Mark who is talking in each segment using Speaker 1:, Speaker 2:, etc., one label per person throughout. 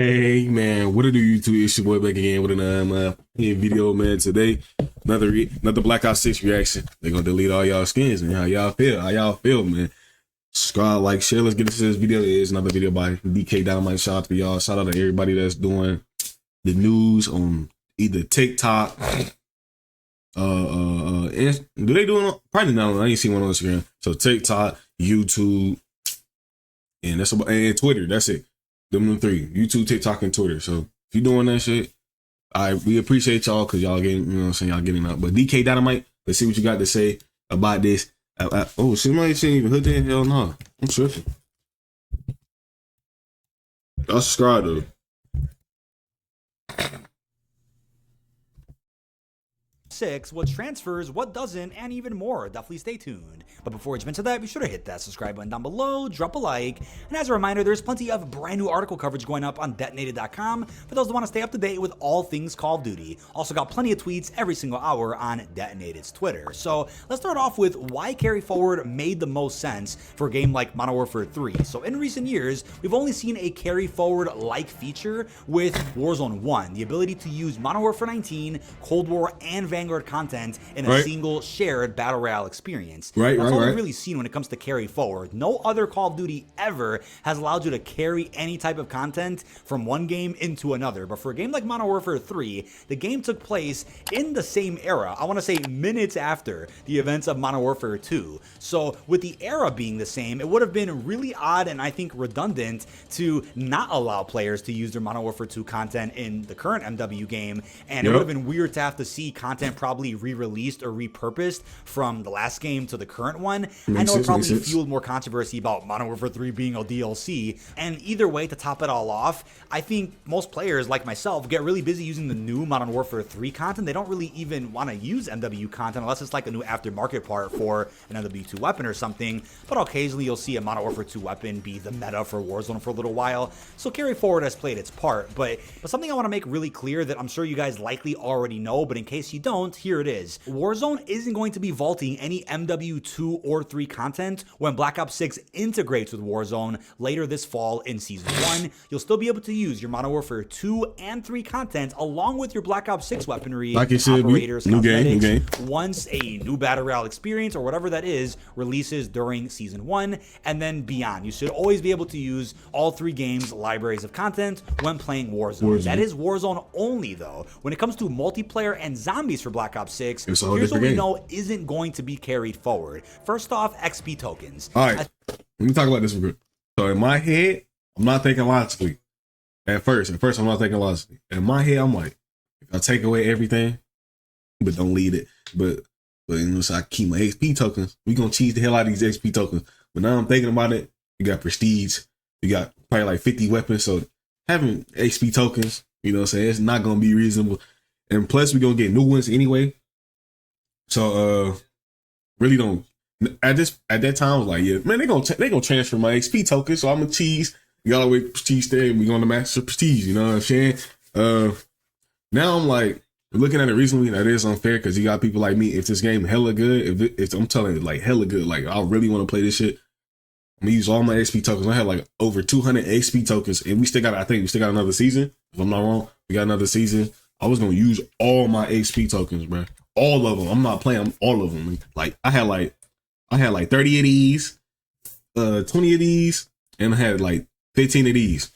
Speaker 1: Hey man, what it do YouTube? It's your boy back again with another video, man. Today, another Black Ops 6 reaction. They're gonna delete all y'all skins, man. How y'all feel? How y'all feel, man? Subscribe, like, share. Let's get into this video. It is another video by DK Dynamite. Shout out to y'all. Shout out to everybody that's doing the news on either TikTok. Do they do it? Probably not. I ain't seen one on Instagram. So TikTok, YouTube, and that's about, and Twitter. That's it. Them three: YouTube, TikTok, and Twitter. So if you doing that shit, we appreciate y'all because y'all getting, you know what I'm saying, y'all getting up. But DK Dynamite, let's see what you got to say about this. Oh, somebody ain't even hooked in. Hell no, I'm tripping. Y'all subscribe though.
Speaker 2: What transfers, what doesn't, and even more. Definitely stay tuned. But before we jump into that, be sure to hit that subscribe button down below, drop a like, and as a reminder, there's plenty of brand new article coverage going up on detonated.com for those that want to stay up to date with all things Call of Duty. Also got plenty of tweets every single hour on Detonated's Twitter. So let's start off with why carry forward made the most sense for a game like Modern Warfare 3. So in recent years, we've only seen a carry forward like feature with Warzone 1, the ability to use Modern Warfare 19, Cold War, and Vanguard content in a single shared battle royale experience. That's all we've really seen when it comes to carry forward. No other Call of Duty ever has allowed you to carry any type of content from one game into another. But for a game like Modern Warfare 3, the game took place in the same era. I want to say minutes after the events of Modern Warfare 2. So with the era being the same, it would have been really odd and I think redundant to not allow players to use their Modern Warfare 2 content in the current MW game. And it would have been weird to have to see content probably re-released or repurposed from the last game to the current one. I know it probably fueled more controversy about Modern Warfare 3 being a DLC. And either way, to top it all off, I think most players like myself get really busy using the new Modern Warfare 3 content. They don't really even want to use MW content unless it's like a new aftermarket part for an MW2 weapon or something. But occasionally you'll see a Modern Warfare 2 weapon be the meta for Warzone for a little while. So carry forward has played its part. But something I want to make really clear that I'm sure you guys likely already know, but in case you don't, here it is. Warzone isn't going to be vaulting any MW2 or 3 content when Black Ops 6 integrates with Warzone later this fall in Season 1. You'll still be able to use your Modern Warfare 2 and 3 content along with your Black Ops 6 weaponry,
Speaker 1: like it should
Speaker 2: operators,
Speaker 1: be. New game.
Speaker 2: Once a new Battle Royale experience or whatever that is releases during Season 1 and then beyond. You should always be able to use all 3 games' libraries of content when playing Warzone. That is Warzone only though. When it comes to multiplayer and zombies for Black Ops 6, here's what we know isn't going to be carried forward. First off, XP tokens.
Speaker 1: All right, let me talk about this real quick. So in my head, I'm not thinking logically. At first, I'm not thinking logically. In my head, I'm like, if I take away everything, but don't lead it. But you know, so I keep my XP tokens. We gonna cheese the hell out of these XP tokens. But now I'm thinking about it. You got prestige. You got probably like 50 weapons. So having XP tokens, you know what I'm saying, it's not gonna be reasonable. And plus, we gonna get new ones anyway. So really don't at that time I was like, yeah, man, they gonna transfer my XP token, so I'm gonna cheese. You gotta wait prestige there and we gonna master prestige, you know what I'm saying? Now I'm like looking at it recently, that is unfair because you got people like me. If this game hella good, if I'm telling you like hella good, like I really want to play this shit, I'm gonna use all my XP tokens. I had like over 200 XP tokens, and I think we still got another season. If I'm not wrong, we got another season. I was gonna use all my XP tokens, bro. All of them. I'm not playing all of them. Like I had like 30 of these, 20 of these, and I had like 15 of these.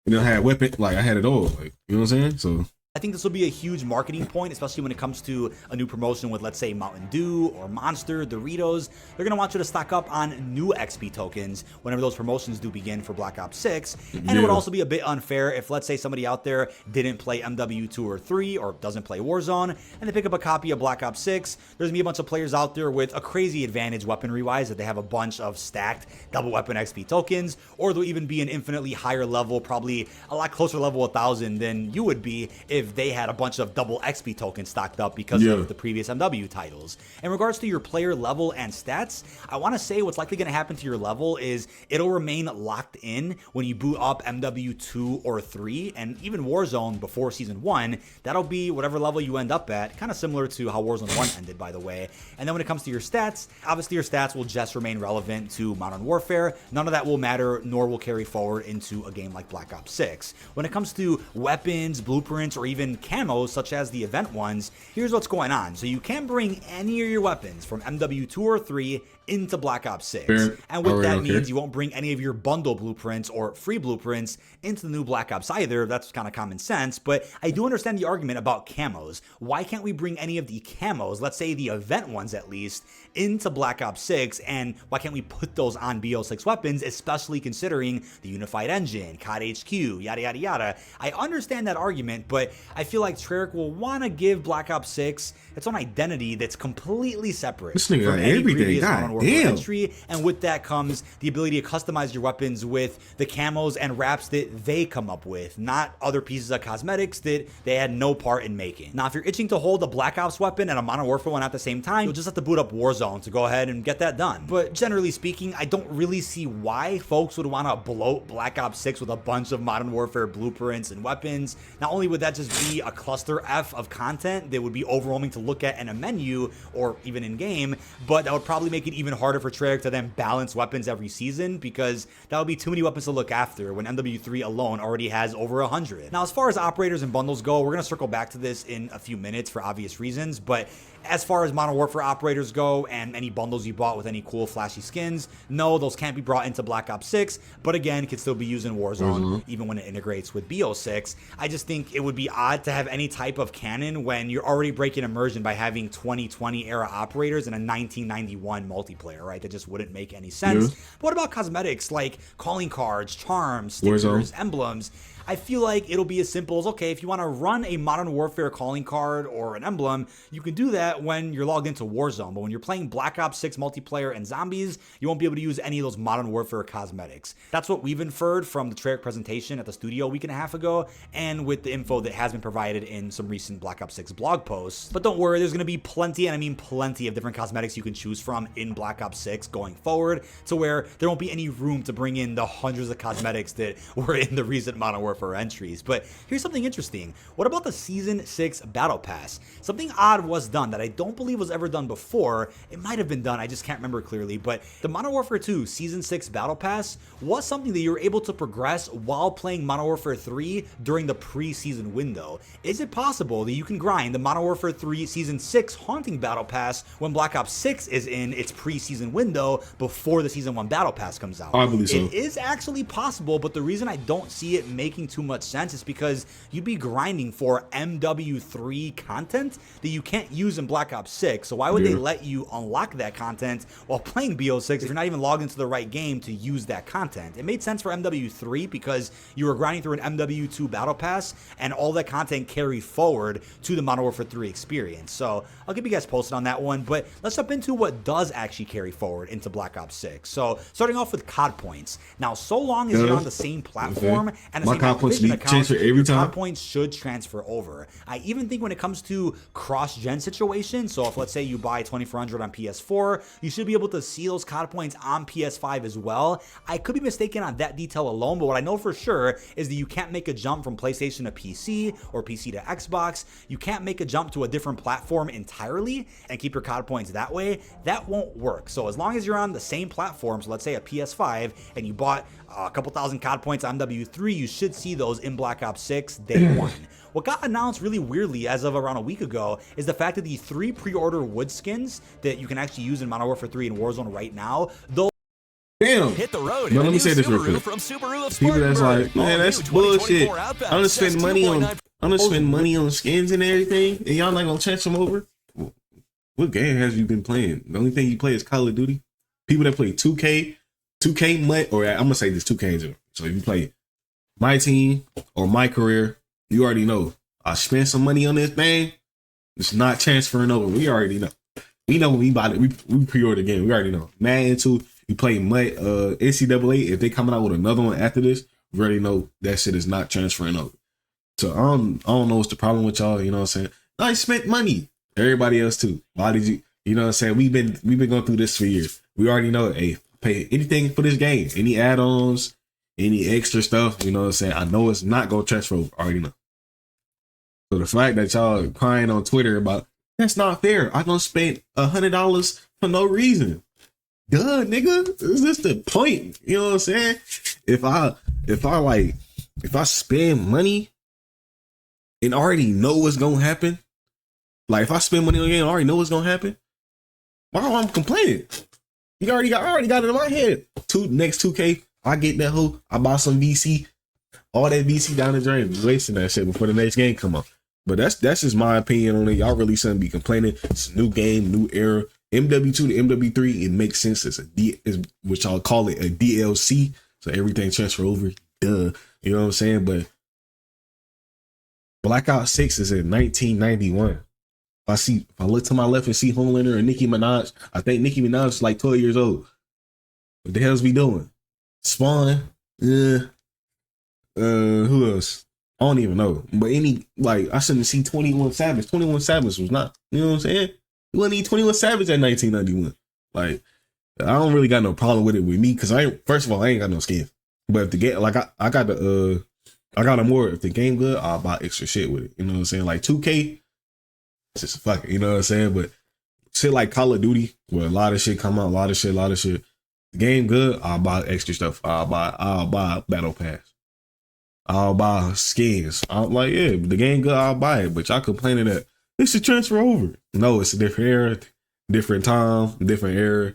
Speaker 1: And then I had weapon, like I had it all. Like, you know what I'm saying? So
Speaker 2: I think this will be a huge marketing point, especially when it comes to a new promotion with, let's say, Mountain Dew or Monster, Doritos. They're going to want you to stock up on new XP tokens whenever those promotions do begin for Black Ops 6. And it would also be a bit unfair if, let's say, somebody out there didn't play MW2 or 3 or doesn't play Warzone and they pick up a copy of Black Ops 6. There's going to be a bunch of players out there with a crazy advantage weaponry-wise that they have a bunch of stacked double weapon XP tokens, or they'll even be an infinitely higher level, probably a lot closer level 1,000 than you would be if if they had a bunch of double XP tokens stocked up because of the previous MW titles. In regards to your player level and stats, I want to say what's likely going to happen to your level is it'll remain locked in when you boot up MW2 or 3, and even Warzone before Season 1, that'll be whatever level you end up at, kind of similar to how Warzone 1 ended, by the way. And then when it comes to your stats, obviously your stats will just remain relevant to Modern Warfare. None of that will matter, nor will carry forward into a game like Black Ops 6. When it comes to weapons, blueprints, or even camos, such as the event ones, here's what's going on. So you can bring any of your weapons from MW2 or 3 into Black Ops 6. And what that means, you won't bring any of your bundle blueprints or free blueprints into the new Black Ops either. That's kind of common sense, but I do understand the argument about camos. Why can't we bring any of the camos, let's say the event ones at least, into Black Ops 6, and why can't we put those on BO6 weapons, especially considering the unified engine, COD HQ, yada yada yada. I understand that argument, but I feel like Treyarch will want to give Black Ops 6 its own identity that's completely separate
Speaker 1: this nigga
Speaker 2: from any previous Modern Warfare entry, and with that comes the ability to customize your weapons with the camos and wraps that they come up with, not other pieces of cosmetics that they had no part in making. Now, if you're itching to hold a Black Ops weapon and a Modern Warfare one at the same time, you'll just have to boot up Warzone to go ahead and get that done. But generally speaking, I don't really see why folks would want to bloat Black Ops 6 with a bunch of Modern Warfare blueprints and weapons. Not only would that just be a cluster F of content that would be overwhelming to look at in a menu or even in game, but that would probably make it even harder for Treyarch to then balance weapons every season, because that would be too many weapons to look after when MW3 alone already has over 100. Now, as far as operators and bundles go, we're going to circle back to this in a few minutes for obvious reasons, but as far as Modern Warfare operators go and any bundles you bought with any cool flashy skins, no, those can't be brought into Black Ops 6, but again, can still be used in Warzone, even when it integrates with BO6. I just think it would be odd to have any type of canon when you're already breaking immersion by having 2020 era operators in a 1991 multiplayer, right? That just wouldn't make any sense. But what about cosmetics like calling cards, charms, stickers, emblems? I feel like it'll be as simple as, okay, if you want to run a Modern Warfare calling card or an emblem, you can do that when you're logged into Warzone. But when you're playing Black Ops 6 multiplayer and zombies, you won't be able to use any of those Modern Warfare cosmetics. That's what we've inferred from the Treyarch presentation at the studio a week and a half ago, and with the info that has been provided in some recent Black Ops 6 blog posts. But don't worry, there's going to be plenty, and I mean plenty, of different cosmetics you can choose from in Black Ops 6 going forward, to where there won't be any room to bring in the hundreds of cosmetics that were in the recent Modern Warfare entries. But here's something interesting. What about the Season 6 Battle Pass? Something odd was done that I don't believe was ever done before. It might have been done, I just can't remember clearly, but the Modern Warfare 2 Season 6 Battle Pass was something that you were able to progress while playing Modern Warfare 3 during the pre-season window. Is it possible that you can grind the Modern Warfare 3 Season 6 Haunting Battle Pass when Black Ops 6 is in its pre-season window before the Season 1 Battle Pass comes out?
Speaker 1: I believe so.
Speaker 2: It is actually possible, but the reason I don't see it making too much sense is because you'd be grinding for MW3 content that you can't use in Black Ops 6. So why would they let you unlock that content while playing BO6 if you're not even logged into the right game to use that content? It made sense for MW3 because you were grinding through an MW2 Battle Pass and all that content carried forward to the Modern Warfare 3 experience. So I'll keep you guys posted on that one, but let's jump into what does actually carry forward into Black Ops 6. So starting off with COD points. Now, so long as you're on the same platform and the same acquisition account, your COD points should transfer over. I even think when it comes to cross-gen situations, so if let's say you buy 2400 on PS4, you should be able to see those COD points on PS5 as well. I could be mistaken on that detail alone, but what I know for sure is that you can't make a jump from PlayStation to PC or PC to Xbox. You can't make a jump to a different platform entirely and keep your COD points that way. That won't work. So as long as you're on the same platform, so let's say a PS5, and you bought a couple thousand COD points on MW3, you should see those in Black Ops 6 day one. What got announced really weirdly as of around a week ago is the fact that the 3 pre-order wood skins that you can actually use in Modern Warfare 3 and Warzone right now, those
Speaker 3: hit the road.
Speaker 1: But let me say this real quick.
Speaker 3: From Subaru of
Speaker 1: People that's like,
Speaker 3: Spartanburg.
Speaker 1: man, that's bullshit. I'm gonna spend money on skins and everything, and y'all not gonna transfer them over. What game has you been playing? The only thing you play is Call of Duty. People that play 2K or I'm gonna say this 2K. So if you play my team or my career, you already know I spent some money on this thing. It's not transferring over. We already know. We know when we bought it. We pre-ordered the game. We already know. Madden 2, you play NCAA. If they coming out with another one after this, we already know that shit is not transferring over. So I don't know what's the problem with y'all. You know what I'm saying? I spent money. Everybody else too. Why did you? You know what I'm saying? We've been going through this for years. We already know. Hey, pay anything for this game. Any add-ons, any extra stuff. You know what I'm saying? I know it's not gonna transfer over. I already know. So the fact that y'all crying on Twitter about that's not fair. I done spent $100 for no reason. Duh, nigga. Is this the point? You know what I'm saying? If I spend money and already know what's gonna happen, like if I spend money on the game, I already know what's gonna happen. Why am I complaining? I already got it in my head. Next 2K, I get that hoe. I buy some VC, all that VC down the drain, wasting that shit before the next game come up. But that's just my opinion on it. Y'all really shouldn't be complaining. It's a new game, new era. MW2 to MW3, it makes sense. It's which y'all call it a DLC, so everything transfer over. Duh, you know what I'm saying? But Black Ops 6 is in 1991. If I look to my left and see Homelander and Nicki Minaj, I think Nicki Minaj is like 12 years old. What the hell's we doing? Spawn? Who else? I don't even know. But I shouldn't see 21 Savage. 21 Savage was not, you know what I'm saying? You wouldn't need 21 Savage at 1991. Like, I don't really got no problem with it with me, because first of all, I ain't got no skin. But if the game, like I got a more, if the game good, I'll buy extra shit with it. You know what I'm saying? Like 2K, it's just fuck it, you know what I'm saying? But shit like Call of Duty, where a lot of shit come out, a lot of shit. The game good, I'll buy extra stuff. I'll buy Battle Pass. I'll buy skins. I'm like, yeah, the game good, I'll buy it. But y'all complaining that it should transfer over. No, it's a different era, different time, different era,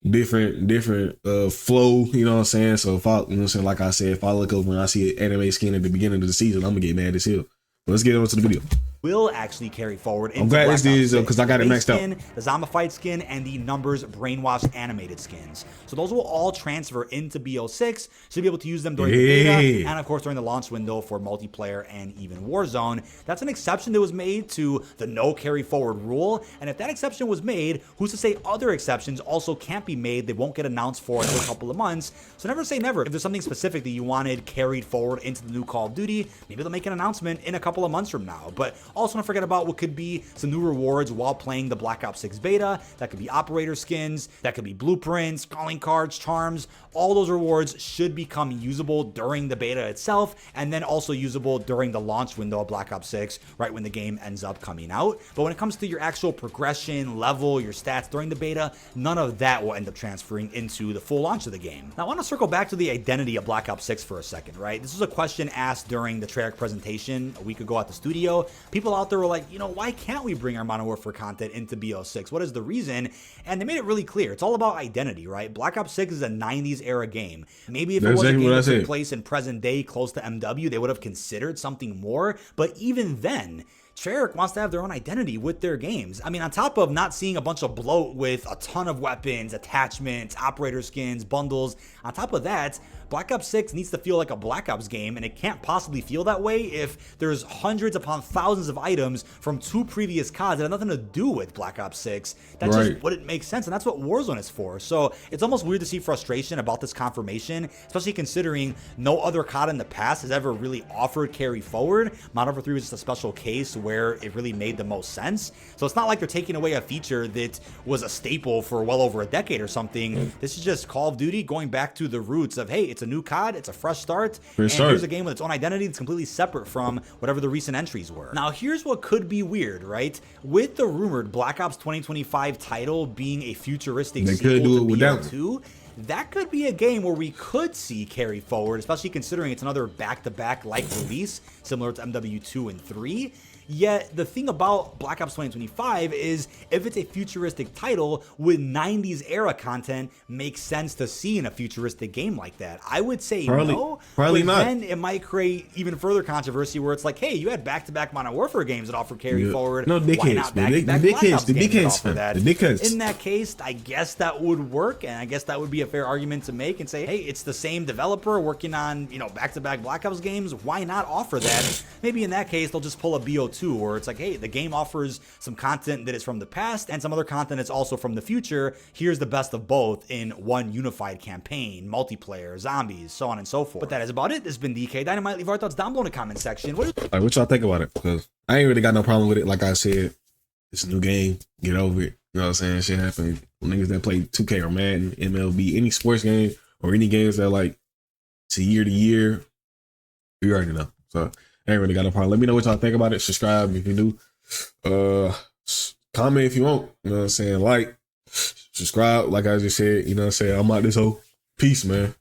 Speaker 1: different flow, you know what I'm saying? So if I, you know what I'm saying, like I said, if I look over and I see an anime skin at the beginning of the season, I'm gonna get mad as hell. But let's get on to the video.
Speaker 2: Will actually carry forward into
Speaker 1: I'm glad
Speaker 2: Black
Speaker 1: this is
Speaker 2: Ops
Speaker 1: because I got it maxed
Speaker 2: skin,
Speaker 1: out.
Speaker 2: the Zombified skin, and the Numbers Brainwashed animated skins. So those will all transfer into BO6, so you'll be able to use them during the beta, and of course during the launch window for multiplayer and even Warzone. That's an exception that was made to the no carry forward rule, and if that exception was made, who's to say other exceptions also can't be made? They won't get announced for a couple of months. So never say never. If there's something specific that you wanted carried forward into the new Call of Duty, maybe they'll make an announcement in a couple of months from now. But also don't forget about what could be some new rewards while playing the Black Ops 6 beta. That could be operator skins, that could be blueprints, calling cards, charms. All those rewards should become usable during the beta itself, and then also usable during the launch window of Black Ops 6, right when the game ends up coming out. But when it comes to your actual progression, level, your stats during the beta, none of that will end up transferring into the full launch of the game. Now I want to circle back to the identity of Black Ops 6 for a second, right? This was a question asked during the treyarch presentation a week ago at the studio. People out there were like, you know, why can't we bring our Modern Warfare content into BO6? What is the reason? And they made it really clear. It's all about identity, right? Black Ops 6 is a 90s era game. Maybe if it was a game that took place in present day close to MW, they would have considered something more. But even then, treyarch wants to have their own identity with their games. I mean, on top of not seeing a bunch of bloat with a ton of weapons, attachments, operator skins, bundles, on top of that, Black Ops 6 needs to feel like a Black Ops game, and it can't possibly feel that way if there's hundreds upon thousands of items from 2 previous CODs that have nothing to do with Black Ops 6. That just wouldn't make sense, and that's what Warzone is for. So it's almost weird to see frustration about this confirmation, especially considering no other COD in the past has ever really offered carry forward. Modern Warfare 3 was just a special case where it really made the most sense. So it's not like they're taking away a feature that was a staple for well over a decade or something. This is just Call of Duty going back to the roots of, hey, it's a new COD, it's a fresh start, and here's a game with its own identity that's completely separate from whatever the recent entries were. Now, here's what could be weird, right? With the rumored Black Ops 2025 title being a futuristic sequel to BO2, that could be a game where we could see carry forward, especially considering it's another back-to-back like release, similar to MW2 and 3. Yet the thing about Black Ops 2025 is if it's a futuristic title with 90s era content, makes sense to see in a futuristic game like that. I would say no, probably not. Then it might create even further controversy where it's like, hey, you had back-to-back Modern Warfare games that offer carry forward.
Speaker 1: No,
Speaker 2: why not back-to-back Black Ops games that offer that?
Speaker 1: In
Speaker 2: that case, I guess that would work, and I guess that would be a a fair argument to make and say, hey, it's the same developer working on, you know, back-to-back Black Ops games. Why not offer that? Maybe in that case, they'll just pull a BO2 where it's like, hey, the game offers some content that is from the past and some other content that's also from the future. Here's the best of both in one unified campaign, multiplayer, zombies, so on and so forth. But that is about it. This has been DK Dynamite. Leave our thoughts down below in the comment section.
Speaker 1: What y'all think about it? Because I ain't really got no problem with it. Like I said, it's a new game. Get over it. You know what I'm saying? Shit happen. Niggas that play 2K or Madden, MLB, any sports game or any games that like to year to year, you already know. So I ain't really got no problem. Let me know what y'all think about it. Subscribe if you do. Comment if you want. You know what I'm saying? Like, subscribe. Like I just said, you know what I'm saying? I'm out this whole peace, man.